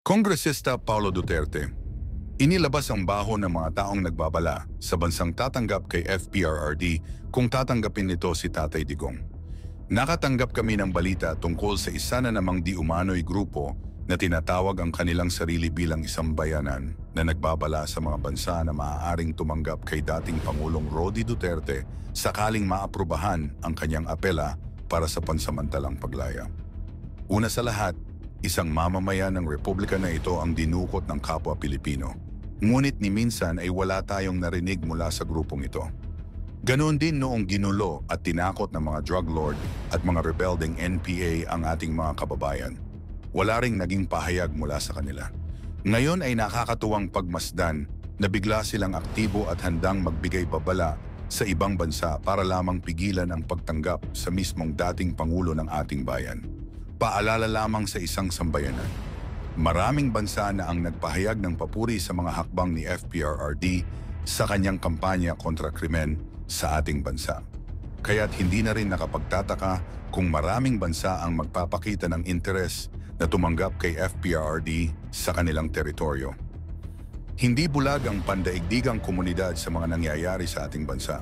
Kongresista Paulo Duterte, inilabas ang baho ng mga taong nagbabala sa bansang tatanggap kay FPRRD kung tatanggapin nito si Tatay Digong. Nakatanggap kami ng balita tungkol sa isa na namang di umano'y grupo na tinatawag ang kanilang sarili bilang isang bayanan na nagbabala sa mga bansa na maaaring tumanggap kay dating Pangulong Rody Duterte sakaling maaprubahan ang kanyang apela para sa pansamantalang paglaya. Una sa lahat, isang mamamayan ng republika na ito ang dinukot ng kapwa Pilipino. Ngunit ni minsan ay wala tayong narinig mula sa grupong ito. Ganoon din noong ginulo at tinakot ng mga drug lord at mga rebelding NPA ang ating mga kababayan. Wala ring naging pahayag mula sa kanila. Ngayon ay nakakatuwang pagmasdan na bigla silang aktibo at handang magbigay babala sa ibang bansa para lamang pigilan ang pagtanggap sa mismong dating Pangulo ng ating bayan. Paalala lamang sa isang sambayanan. Maraming bansa na ang nagpahayag ng papuri sa mga hakbang ni FPRRD sa kanyang kampanya kontra krimen sa ating bansa. Kaya't hindi na rin nakapagtataka kung maraming bansa ang magpapakita ng interes na tumanggap kay FPRRD sa kanilang teritoryo. Hindi bulag ang pandaigdigang komunidad sa mga nangyayari sa ating bansa.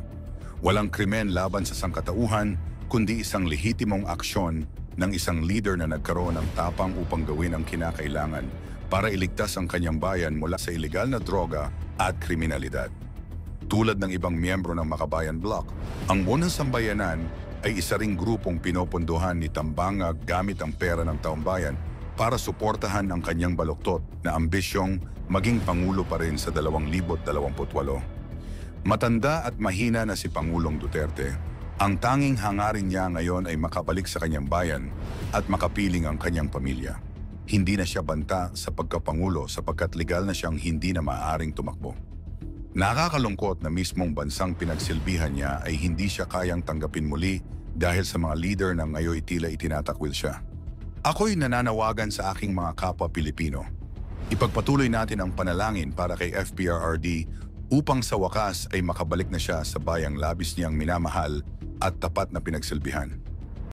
Walang krimen laban sa sangkatauhan, kundi isang lehitimong aksyon ng isang leader na nagkaroon ng tapang upang gawin ang kinakailangan para iligtas ang kanyang bayan mula sa ilegal na droga at kriminalidad. Tulad ng ibang miyembro ng Makabayan Bloc, ang Unang Sambayanan ay isa ring grupong pinopondohan ni Tambangag gamit ang pera ng taumbayan para suportahan ang kanyang baluktot na ambisyong maging Pangulo pa rin sa 2028. Matanda at mahina na si Pangulong Duterte. Ang tanging hangarin niya ngayon ay makabalik sa kanyang bayan at makapiling ang kanyang pamilya. Hindi na siya banta sa pagkapangulo sapagkat legal na siyang hindi na maaaring tumakbo. Nakakalungkot na mismong bansang pinagsilbihan niya ay hindi siya kayang tanggapin muli dahil sa mga leader na ngayon tila itinatakwil siya. Ako'y nananawagan sa aking mga kapwa Pilipino. Ipagpatuloy natin ang panalangin para kay FPRRD upang sa wakas ay makabalik na siya sa bayang labis niyang minamahal at tapat na pinagsilbihan.